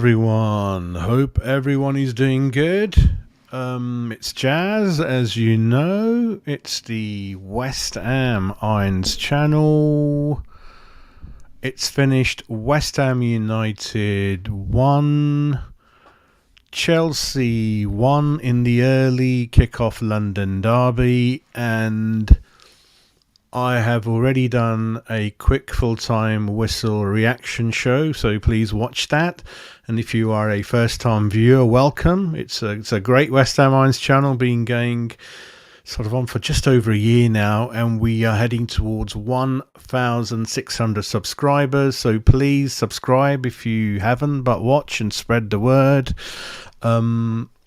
everyone. Hope everyone is doing good. It's Jazz, as you know. It's the West Ham Irons channel. It's finished West Ham United 1, Chelsea 1 in the early kickoff London derby, and I have already done a quick full-time whistle reaction show, so please watch that. And if you are a first-time viewer, welcome. It's a great West Ham Irons channel, been going sort of on for just over a year now, and we are heading towards 1,600 subscribers. So please subscribe if you haven't, but watch and spread the word.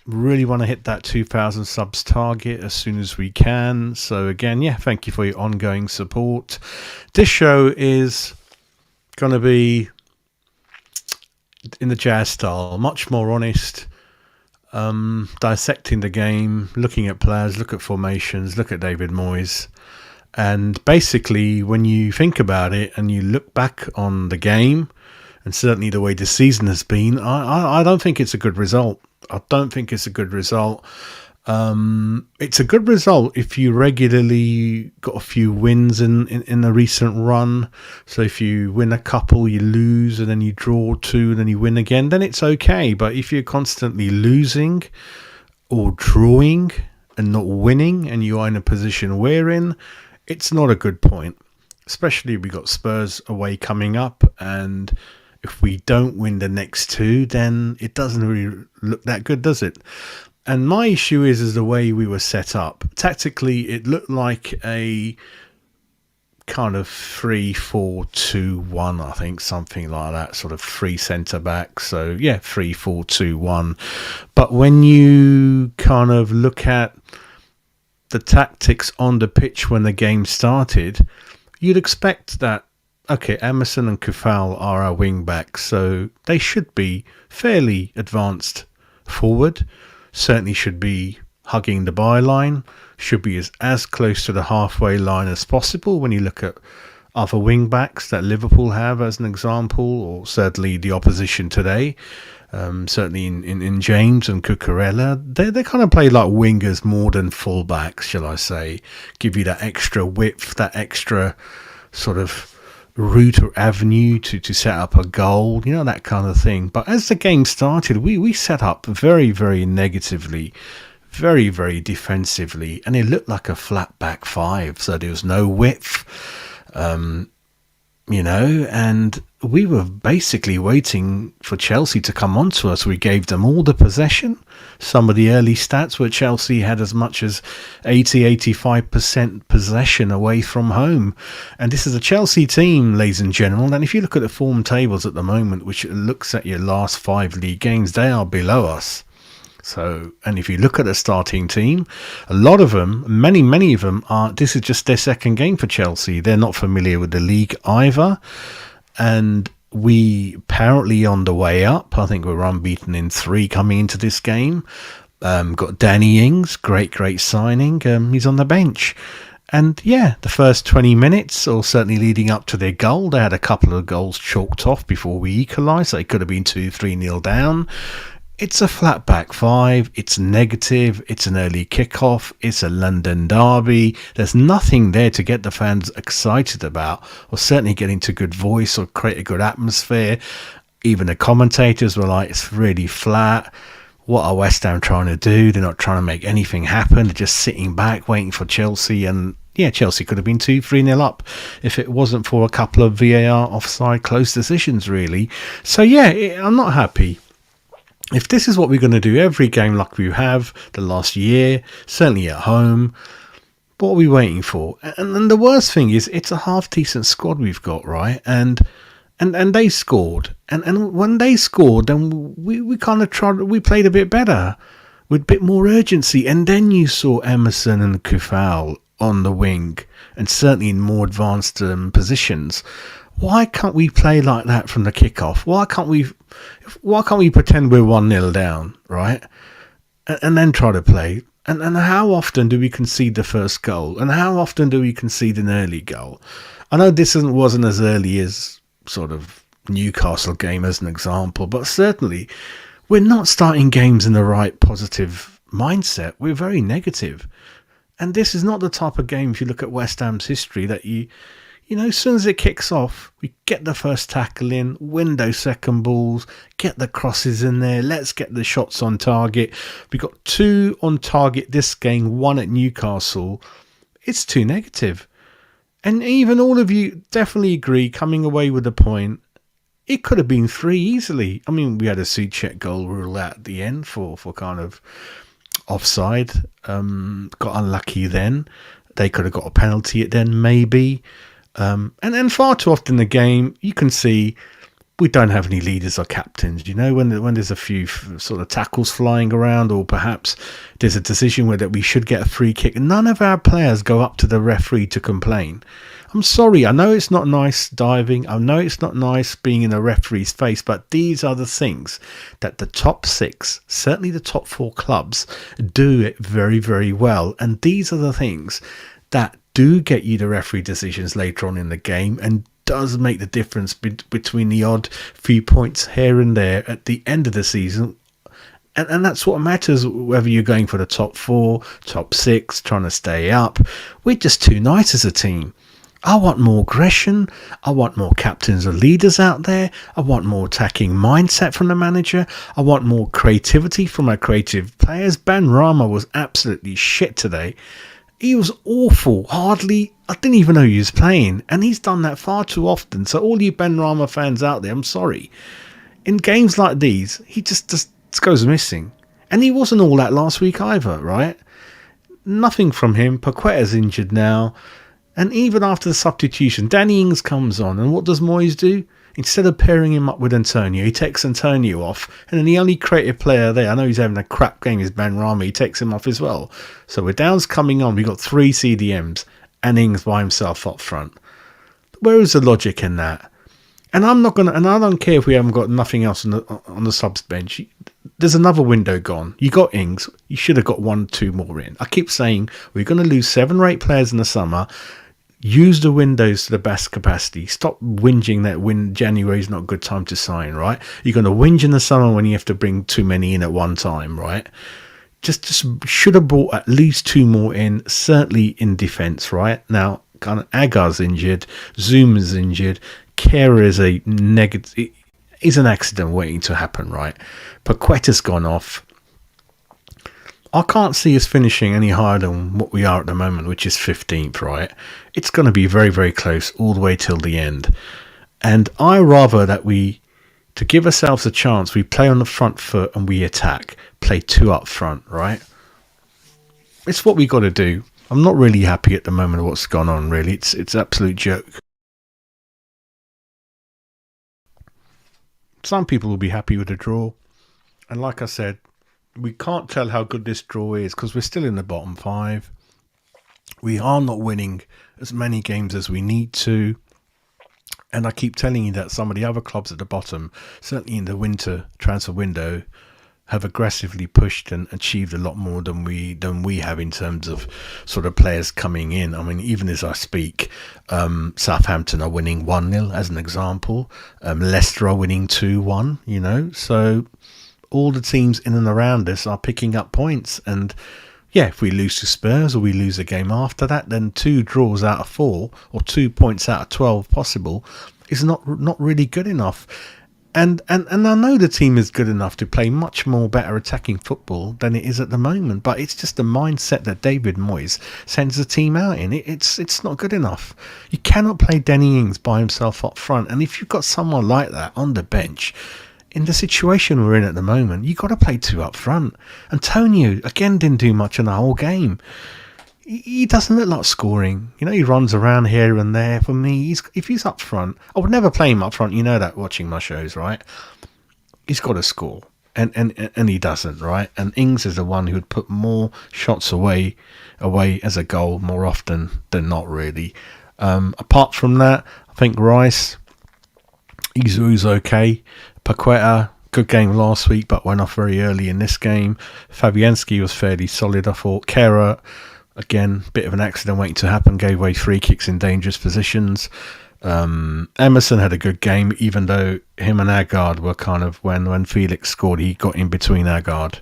Really want to hit that 2,000 subs target as soon as we can. So again, thank you for your ongoing support. This show is going to be in the Jazz style, much more honest, dissecting the game, looking at players, look at formations, look at David Moyes. And basically, when you think about it and you look back on the game, and certainly the way the season has been, I don't think it's a good result. I don't think it's a good result. It's a good result if you regularly got a few wins in a recent run. So if you win a couple, you lose, and then you draw two, and then you win again, then it's okay. But if you're constantly losing or drawing and not winning, and you are in a position we're in, it's not a good point. Especially we got Spurs away coming up, and if we don't win the next two, then it doesn't really look that good, does it? And my issue is the way we were set up. Tactically, it looked like a kind of 3-4-2-1, I think, something like that, sort of three centre backs. So, 3-4-2-1. But when you kind of look at the tactics on the pitch when the game started, you'd expect that, okay, Emerson and Kufal are our wing backs, so they should be fairly advanced forward. Certainly should be hugging the byline, should be as close to the halfway line as possible when you look at other wing backs that Liverpool have as an example, or certainly the opposition today. Certainly in James and Cucurella, they kind of play like wingers more than full backs, shall I say. Give you that extra width, that extra sort of route or avenue to set up a goal, that kind of thing. But as the game started, we set up very, very negatively, very, very defensively, and it looked like a flat back five, so there was no width, and we were basically waiting for Chelsea to come onto us. We gave them all the possession. Some of the early stats where Chelsea had as much as 80-85% possession away from home. And this is a Chelsea team, ladies and gentlemen, and if you look at the form tables at the moment, which looks at your last 5 league games, they are below us. So, and if you look at the starting team, a lot of them, many of them this is just their second game for Chelsea. They're not familiar with the league either. And we apparently on the way up. I think we're unbeaten in 3 coming into this game. Got Danny Ings, great signing. He's on the bench. And the first 20 minutes, or certainly leading up to their goal, they had a couple of goals chalked off before we equalised. They could have been 2-3-0 down. It's a flat back five, it's negative, it's an early kickoff, it's a London derby. There's nothing there to get the fans excited about, or certainly get into good voice or create a good atmosphere. Even the commentators were like, it's really flat. What are West Ham trying to do? They're not trying to make anything happen. They're just sitting back waiting for Chelsea. And Chelsea could have been 2-3-0 up if it wasn't for a couple of VAR offside close decisions, really. So I'm not happy. If this is what we're going to do every game like we have the last year, certainly at home, what are we waiting for? And then the worst thing is, it's a half-decent squad we've got, right? And they scored. And when they scored, then we kind of we played a bit better, with a bit more urgency. And then you saw Emerson and Kufal on the wing, and certainly in more advanced positions. Why can't we play like that from the kickoff? Why can't we pretend we're 1-0 down, right? And then try to play. And how often do we concede the first goal? And how often do we concede an early goal? I know this wasn't as early as sort of Newcastle game as an example, but certainly we're not starting games in the right positive mindset. We're very negative. And this is not the type of game, if you look at West Ham's history, that as soon as it kicks off, we get the first tackle in, win those second balls, get the crosses in there, let's get the shots on target. We got 2 on target this game, 1 at Newcastle. It's too negative. And even all of you definitely agree, coming away with a point, it could have been 3 easily. I mean, we had a Suchek goal rule out at the end for kind of offside. Got unlucky then. They could have got a penalty at then, maybe. And far too often in the game, you can see we don't have any leaders or captains. When there's a few sort of tackles flying around, or perhaps there's a decision where that we should get a free kick, none of our players go up to the referee to complain. I'm sorry, I know it's not nice diving, I know it's not nice being in a referee's face, but these are the things that the top 6, certainly the top 4 clubs, do it very, very well. And these are the things that do get you the referee decisions later on in the game, and does make the difference between the odd few points here and there at the end of the season. And that's what matters, whether you're going for the top 4, top 6, trying to stay up. We're just too nice as a team. I want more aggression. I want more captains or leaders out there. I want more attacking mindset from the manager. I want more creativity from our creative players. Ben Rama was absolutely shit today. He was awful. I didn't even know he was playing. And he's done that far too often. So all you Ben Rama fans out there, I'm sorry. In games like these, he just goes missing. And he wasn't all that last week either, right? Nothing from him. Paqueta's injured now. And even after the substitution, Danny Ings comes on. And what does Moyes do? Instead of pairing him up with Antonio, he takes Antonio off. And then the only creative player there, I know he's having a crap game, is Ben Rama. He takes him off as well. So with Downs coming on, we've got 3 CDMs and Ings by himself up front. Where is the logic in that? And I don't care if we haven't got nothing else on the subs bench. There's another window gone. You got Ings. You should have got 1-2 more in. I keep saying we're going to lose 7 or 8 players in the summer. Use the windows to the best capacity. Stop whinging that January is not a good time to sign, right? You're going to whinge in the summer when you have to bring too many in at one time, right? Just should have brought at least 2 more in, certainly in defence, right? Now, kind of Agar's injured, Zuma's injured, Kera is a negative, is an accident waiting to happen, right? Paqueta's gone off. I can't see us finishing any higher than what we are at the moment, which is 15th, right? It's going to be very, very close all the way till the end. And I rather that to give ourselves a chance, we play on the front foot and we attack. Play 2 up front, right? It's what we got to do. I'm not really happy at the moment of what's gone on, really. It's absolute joke. Some people will be happy with a draw. And like I said, we can't tell how good this draw is because we're still in the bottom 5. We are not winning as many games as we need to. And I keep telling you that some of the other clubs at the bottom, certainly in the winter transfer window, have aggressively pushed and achieved a lot more than we have in terms of sort of players coming in. I mean, even as I speak, Southampton are winning 1-0 as an example. Leicester are winning 2-1, So all the teams in and around us are picking up points. And yeah, if we lose to Spurs or we lose a game after that, then 2 draws out of 4 or 2 points out of 12 possible is not really good enough. And I know the team is good enough to play much more better attacking football than it is at the moment, but it's just the mindset that David Moyes sends the team out in. It's not good enough. You cannot play Danny Ings by himself up front. And if you've got someone like that on the bench, in the situation we're in at the moment, you've got to play 2 up front. Antonio, again, didn't do much in the whole game. He doesn't look like scoring. He runs around here and there. For me, if he's up front, I would never play him up front. You know that watching my shows, right? He's got to score. And he doesn't, right? And Ings is the one who would put more shots away as a goal more often than not, really. Apart from that, I think Rice, he's okay. Paqueta, good game last week, but went off very early in this game. Fabianski was fairly solid, I thought. Kera, Again, bit of an accident waiting to happen. Gave away free kicks in dangerous positions. Emerson had a good game, even though him and Agard were kind of, when Felix scored, he got in between Agard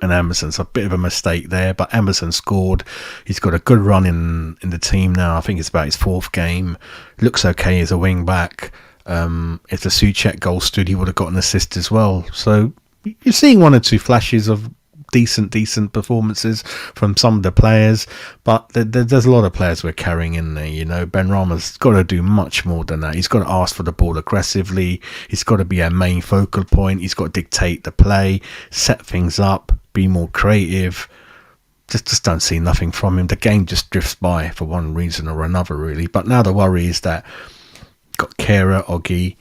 and Emerson. So a bit of a mistake there, but Emerson scored. He's got a good run in the team now. I think it's about his 4th game. Looks okay as a wing back. If the Souček goal stood, he would have got an assist as well. So you're seeing 1 or 2 flashes of decent performances from some of the players, but there's a lot of players we're carrying in there. You know, Benrahma's got to do much more than that. He's got to ask for the ball aggressively. He's got to be our main focal point. He's got to dictate the play, set things up, be more creative. Just don't see nothing from him. The game just drifts by for one reason or another, really. But now the worry is that got Kehrer, Oggy,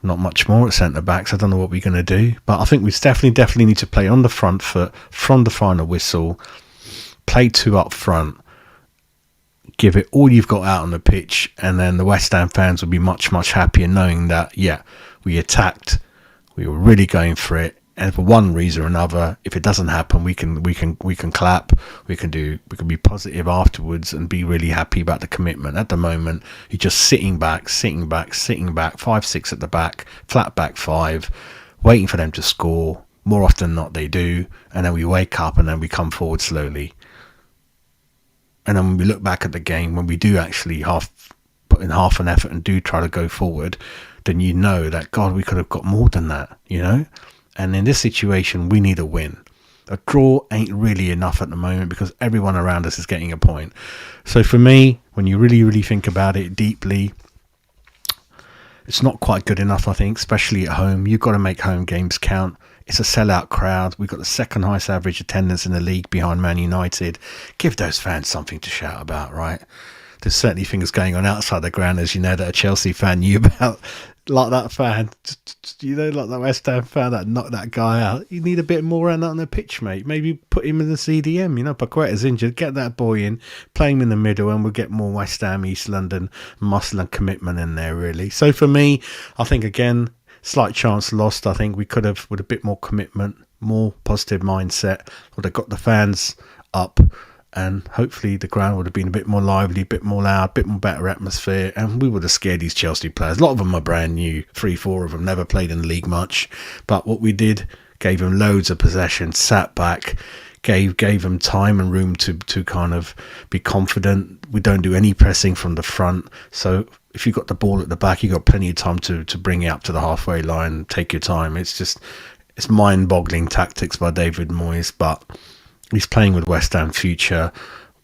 not much more at centre backs. I don't know what we're going to do, but I think we definitely need to play on the front foot from the final whistle. Play 2 up front, give it all you've got out on the pitch, and then the West Ham fans will be much happier knowing that we attacked, we were really going for it, and for one reason or another, if it doesn't happen, we can clap, we can be positive afterwards and be really happy about the commitment. At the moment, you're just sitting back, 5-6 at the back, flat back 5, waiting for them to score. More often than not, they do, and then we wake up and then we come forward slowly. And then when we look back at the game, when we do actually put in half an effort and do try to go forward, then you know that, God, we could have got more than that, you know? And in this situation, we need a win. A draw ain't really enough at the moment because everyone around us is getting a point. So for me, when you really think about it deeply, it's not quite good enough, I think, especially at home. You've got to make home games count. It's a sellout crowd. We've got the 2nd highest average attendance in the league behind Man United. Give those fans something to shout about, right? There's certainly things going on outside the ground, as you know, that a Chelsea fan knew about. Like that fan, you know, like that West Ham fan that knocked that guy out. You need a bit more on that on the pitch, mate. Maybe put him in the CDM. You know, Paqueta's injured. Get that boy in, play him in the middle, and we'll get more West Ham, East London muscle and commitment in there, really. So for me, I think, again, slight chance lost. I think we could have, with a bit more commitment, more positive mindset, would have got the fans up. And hopefully the ground would have been a bit more lively, a bit more loud, a bit more better atmosphere. And we would have scared these Chelsea players. A lot of them are brand new. 3-4 of them never played in the league much. But what we did, gave them loads of possession, sat back, gave them time and room to kind of be confident. We don't do any pressing from the front. So if you've got the ball at the back, you've got plenty of time to bring it up to the halfway line. Take your time. It's mind-boggling tactics by David Moyes. But he's playing with West Ham future.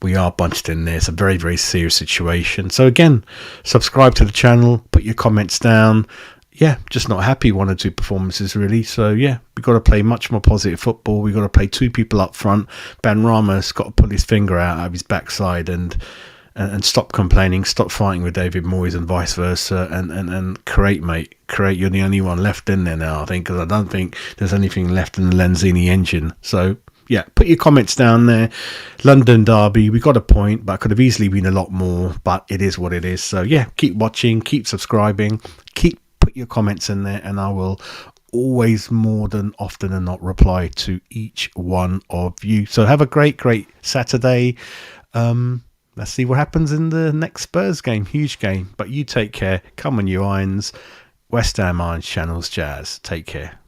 We are bunched in there. It's a very serious situation. So again, subscribe to the channel, put your comments down. Yeah, just not happy 1 or 2 performances, really. So yeah, we've got to play much more positive football. We've got to play 2 people up front. Benrahma's got to pull his finger out of his backside and stop complaining, stop fighting with David Moyes and vice versa, and create, mate. Create. You're the only one left in there now, I think, because I don't think there's anything left in the Lanzini engine. So yeah, put your comments down there. London derby, we got a point, but could have easily been a lot more, but it is what it is. So yeah, keep watching, keep subscribing, put your comments in there, and I will always, more than often than not, reply to each one of you. So have a great Saturday. Let's see what happens in the next Spurs game. Huge game. But you take care. Come on, you Irons. West Ham Irons Channels Jazz. Take care.